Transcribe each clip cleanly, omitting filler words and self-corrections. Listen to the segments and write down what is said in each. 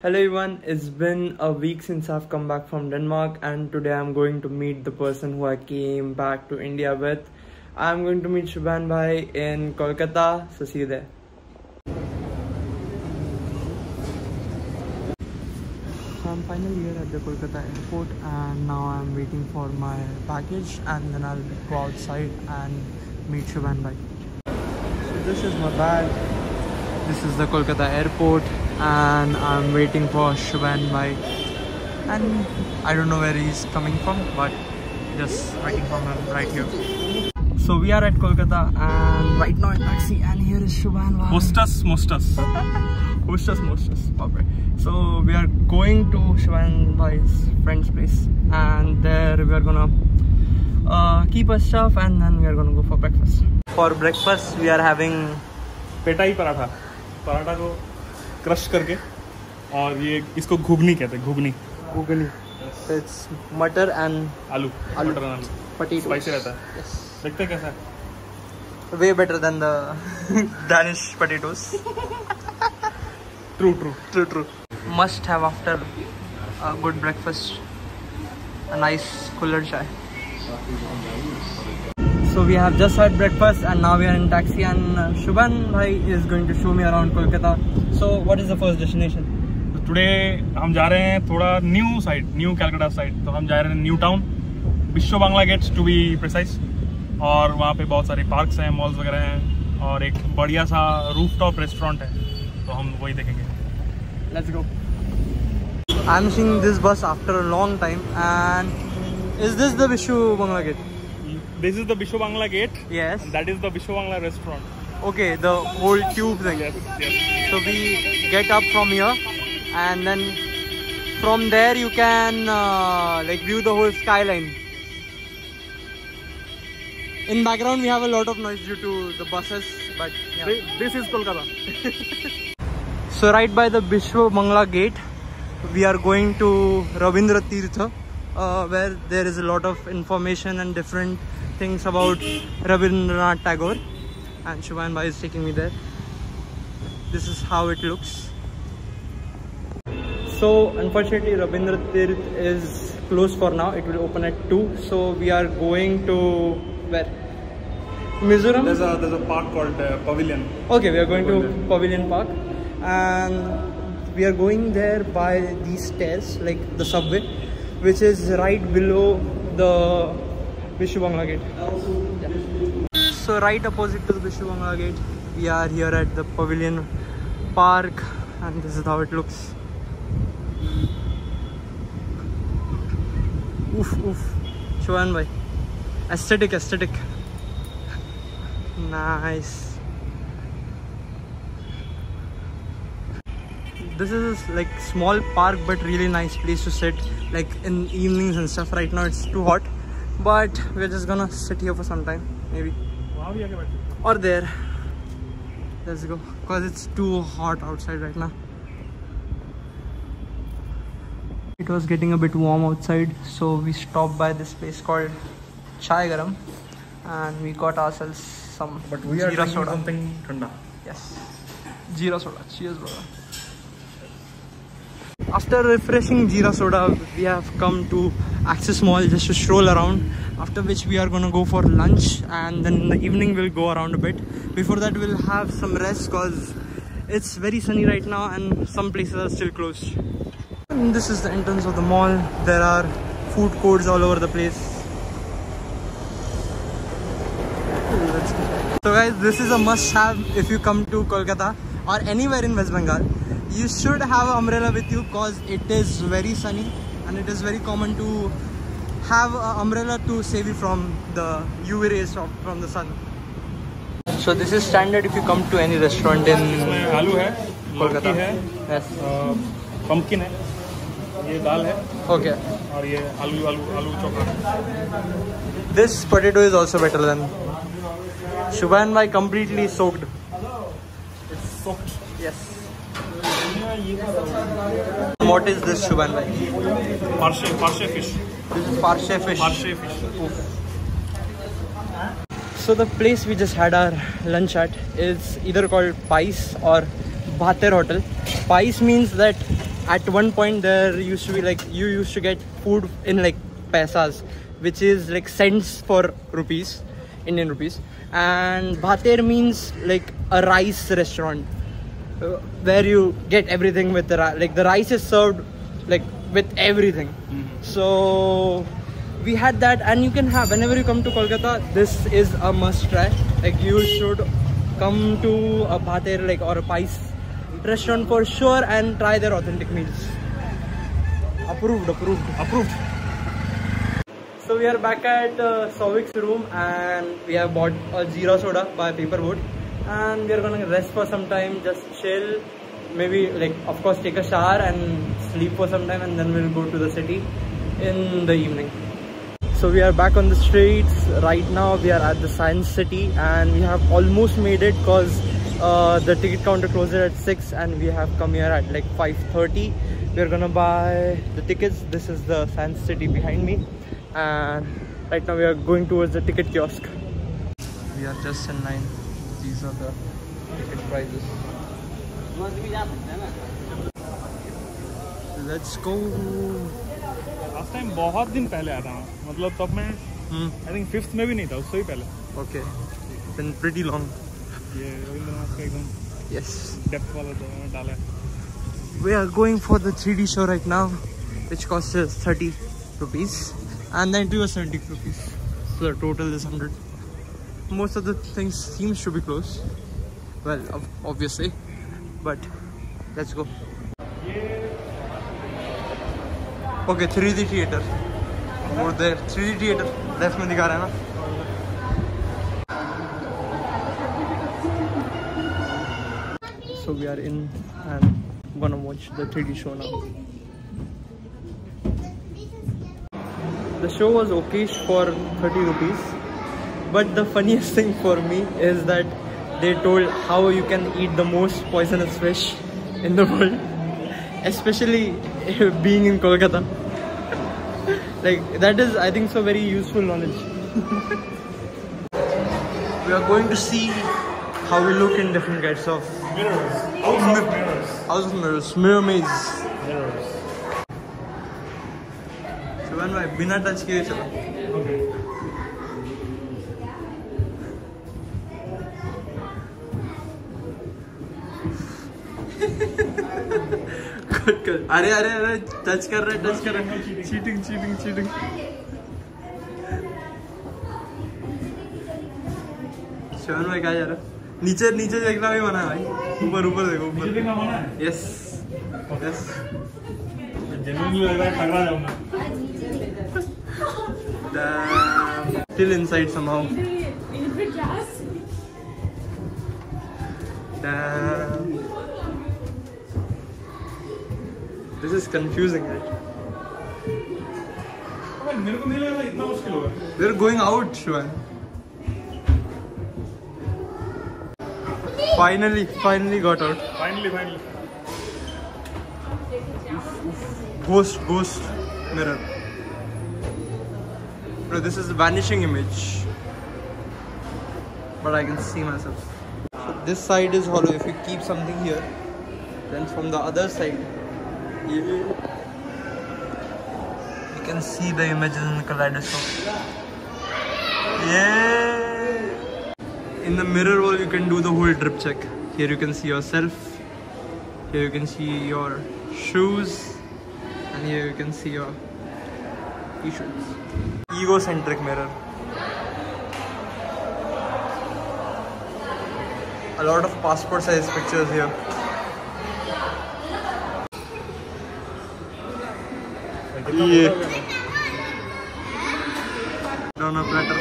Hello everyone, it's been a week since I've come back from Denmark and today I'm going to meet the person who I came back to India with. I'm going to meet Shubhan Bhai in Kolkata, so see you there. So I'm finally here at the Kolkata airport and now I'm waiting for my package and then I'll go outside and meet Shubhan Bhai. So this is my bag. This is the Kolkata airport and I'm waiting for Shubhan Bhai and I don't know where he's coming from but just waiting for him right here. So we are at Kolkata and right now in taxi and here is Shubhan Bhai. Mostas. Okay. So we are going to Shubhan Bhai's friend's place and there we are gonna keep our stuff and then we are gonna go for breakfast. For breakfast we are having पेटाई paratha को crush करके और ये इसको घुगनी कहते हैं ghugni it's मटर and आलू मटर and आलू potatoes. स्पाइसी रहता है. Yes. देखते हैं कैसा है. Way better than the Danish potatoes. True. Must have after a good breakfast a nice cooler chai. So we have just had breakfast and now we are in taxi and Shubhan Bhai is going to show me around Kolkata. So what is the first destination? Today हम जा रहे हैं थोड़ा new Calcutta side. तो हम जा रहे हैं New Town, Biswa Bangla gates to be precise. और वहाँ पे बहुत सारे पार्क्स हैं, मॉल्स वगैरह हैं और एक बढ़िया सा रूफटॉप रेस्टोरेंट है, तो हम वही देखेंगे. Let's go. I'm seeing this bus after a long time and is this the Vishnu Bangla Gate? This is the Vishwa Bangla Gate. Yes. And that is the Vishwa Bangla restaurant. Okay, the whole tube thing. Yes. So we get up from here and then from there you can like view the whole skyline. In background we have a lot of noise due to the buses, but yeah. This is Kolkata. So right by the Vishwa Bangla Gate we are going to Rabindra Tirtha where there is a lot of information and different things about Rabindranath Tagore, and Shubhan Bhai is taking me there. This is how it looks. So unfortunately Rabindranath Tirth is closed for now. It will open at 2. So we are going to where? Mizoram? There's a park called Pavilion. Okay, we are going to Pavilion Park and we are going there by these stairs, like the subway, which is right below the Vishnu Bangla Gate. Yeah. So right opposite to the Vishnu Bangla Gate, we are here at the Pavilion Park and this is how it looks. Oof. Shubhan Bhai. Aesthetic. Nice. This is like small park but really nice place to sit like in evenings and stuff. Right now it's too hot but we're just gonna sit here for some time maybe. Or there. Let's go because it's too hot outside right now. It was getting a bit warm outside so we stopped by this place called Chai Garam and we got ourselves some But we are Jeera drinking soda. something thanda. Yes. Jeera soda. Cheers, brother. After refreshing Jeera soda, we have come to Axis Mall just to stroll around. After which we are gonna go for lunch and then in the evening we'll go around a bit. Before that we'll have some rest because it's very sunny right now and some places are still closed. And this is the entrance of the mall. There are food courts all over the place. So guys, this is a must-have if you come to Kolkata or anywhere in West Bengal. You should have an umbrella with you because it is very sunny and it is very common to have an umbrella to save you from the UV rays from the sun. So this is standard if you come to any restaurant in इसमें आलू है, Kolkata. लौकी है, Yes. pumpkin है, ये दाल है Okay. और ये आलू चोखा. This potato is also better than Shubhan Bhai completely soaked. It's soaked. Yes. What is this, Shubhan Bhai? Parshe fish. This is Parshe fish. Parshe fish. So the place we just had our lunch at is either called Pais or Bhater Hotel. Pais means that at one point there used to be like you used to get food in like paisas, which is like cents for rupees, Indian rupees. And bhater means like a rice restaurant where you get everything with the like the rice is served like with everything. So we had that, and you can have whenever you come to Kolkata, this is a must try. Like you should come to a bhater like or a pais restaurant for sure and try their authentic meals. Approved. So we are back at Sauvik's room, and we have bought a Jeera soda by Paperboat, and we are gonna rest for some time, just chill, maybe like of course take a shower and sleep for some time, and then we'll go to the city in the evening. So we are back on the streets right now. We are at the Science City, and we have almost made it because the ticket counter closes at 6 and we have come here at like 5:30. We are gonna buy the tickets. This is the Science City behind me, and right now we are going towards the ticket kiosk. We are just in line. These are the ticket prices. Let's go. Last time बहुत दिन पहले आया था, मतलब तब मैं I think 5th में भी नहीं था, उससे भी पहले. Okay, been pretty long. ये रविंद्रनाथ का एकदम Yes. डेप्थ वाला डाला है. We are going for the 3D show right now, which costs us 30 rupees, and the entry was 70 rupees. So the total is 100. Most of the things seems to be closed. Well, obviously, but let's go. Okay, 3D theater. Over there, 3D theater. Left में दिखा रहा है ना? So we are in and gonna watch the 3D show now. The show was okay for 30 rupees, but the funniest thing for me is that they told how you can eat the most poisonous fish in the world, especially being in Kolkata. Like that is, I think, so very useful knowledge. We are going to see how we look in different kinds of Mirrors. House of mirrors. House of Mirrors, Mirror Maze. Mirrors. Shivan bhai, बिना touch किए चलो. Okay. अरे touch कर रहे cheating. Sivan भाई कहाँ जा रहा? नीचे देखना भी मना है भाई. ऊपर देखो ऊपर. देखना मना है. यस. जेन्युइनली लग रहा है टकरा जाऊंगा. Still inside somehow. Damn. This is confusing, right? मेरे को नहीं लग रहा इतना मुश्किल होगा. We're going out, Shivan. Finally got out. Finally. Ghost mirror. Bro, this is a vanishing image. But I can see myself. So this side is hollow. If you keep something here, then from the other side, you can see the images in the kaleidoscope. Yeah! In the mirror wall, you can do the whole drip check. Here you can see yourself. Here you can see your shoes. And here you can see your t-shirts. Egocentric mirror. A lot of passport size pictures here. Yeah. No platter.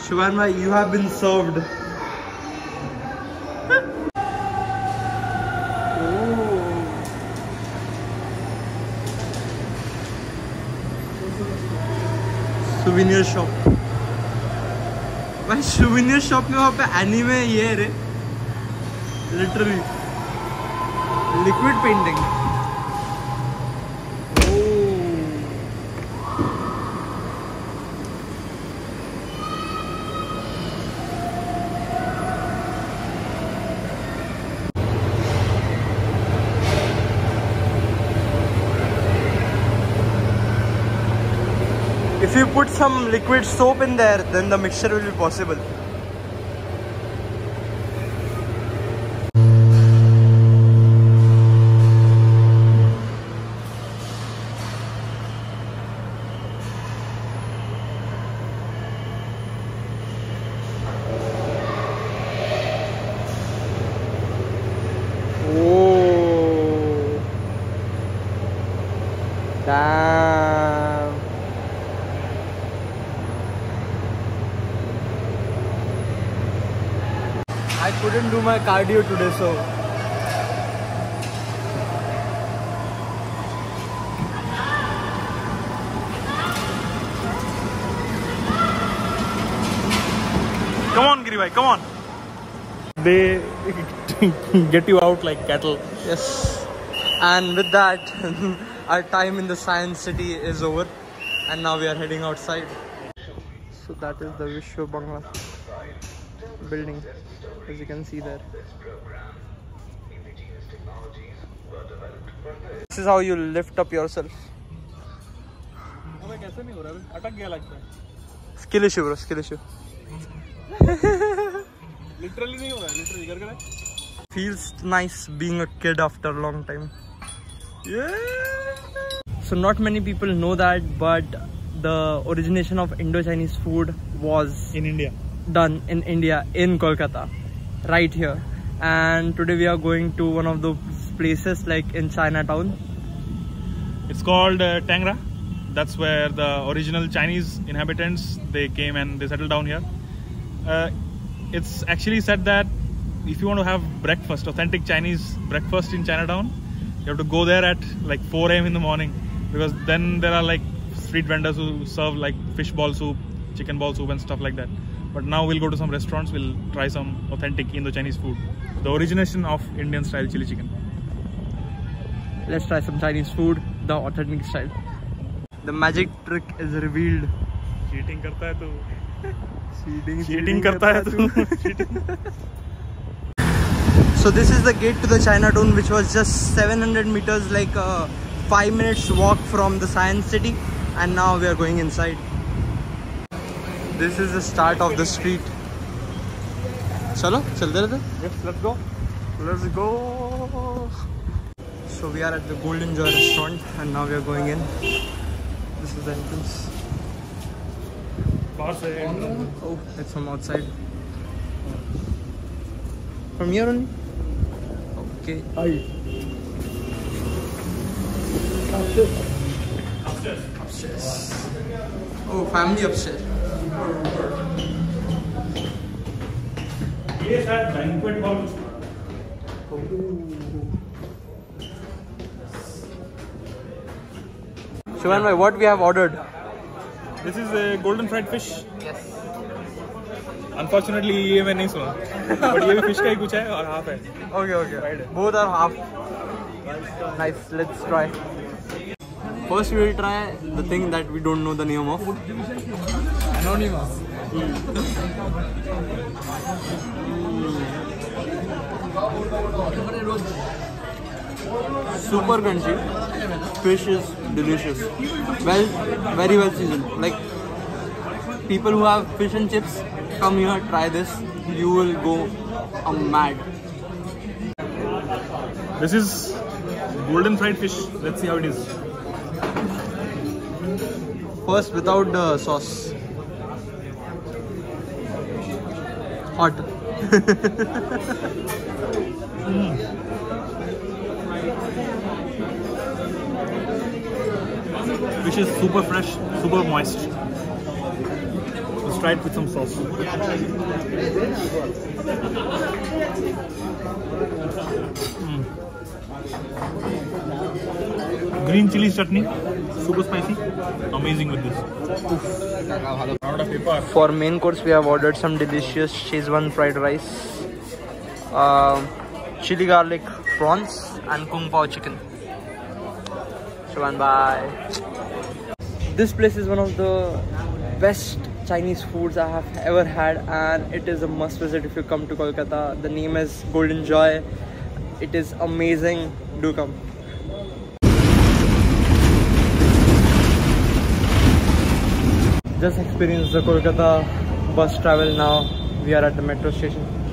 Shivan bhai, you have been served. Souvenir shop. भाई souvenir shop में वहाँ पे anime ये है रे. Literally. Liquid painting. If you put some liquid soap in there, then the mixture will be possible. Oh, damn. I couldn't do my cardio today, so Come on, Giri bhai, come on. They get you out like cattle. yes. And with that, our time in the Science City is over, and now we are heading outside. So that is the Vishwa Bangla building, as you can see there. This is how you lift up yourself. अबे कैसे नहीं हो रहा है? अटक गया लगता है. Skill issue, bro. Skill issue. Literally नहीं हो रहा है. Literally कर कर. Feels nice being a kid after a long time. Yeah. So not many people know that, but the origination of Indo-Chinese food was In India. done in India, in Kolkata, right here. And today we are going to one of those places like in Chinatown. It's called Tangra. That's where the original Chinese inhabitants, they came and they settled down here. It's actually said that if you want to have breakfast, authentic Chinese breakfast in Chinatown, you have to go there at like 4 AM in the morning, because then there are like street vendors who serve like fish ball soup, chicken ball soup and stuff like that. But now we'll go to some restaurants, we'll try some authentic Indo-Chinese food. The origination of Indian style chili chicken. Let's try some Chinese food, the authentic style. The magic trick is revealed. Cheating करता है तू. Cheating करता है तू. So this is the gate to the Chinatown, which was just 700 meters, like 5 minutes walk from the Science City, and now we are going inside. This is the start of the street. Chalo, chalte rehte? Yes, let's go. Let's go. So we are at the Golden Joy restaurant, and now we are going in. This is the entrance. बाहर से. Oh, it's from outside. From here only? Okay. Upstairs. Oh, family upstairs. ये शायद banquet hall. Shivan bhai, what we have ordered? This is a golden fried fish. Yes. Unfortunately, ये मैं नहीं सुना. But ये भी fish का ही कुछ है और half है. Okay. Both are half. Nice. Let's try. First, we will try the thing that we don't know the name of. Anonymous. Super crunchy. Fish is delicious. Well, very well seasoned. Like, people who have fish and chips, come here, try this. You will go mad. This is golden fried fish. Let's see how it is. First, without the sauce. Hot. Fish is super fresh, super moist. Let's try it with some sauce. Green chili chutney, super spicy, amazing with this. For main course, we have ordered some delicious Szechuan fried rice, chili garlic prawns, and kung pao chicken. Shivan bye. This place is one of the best Chinese foods I have ever had, and it is a must visit if you come to Kolkata. The name is Golden Joy. It is amazing. Do come. just experienced the Kolkata bus travel. Now we are at the metro station.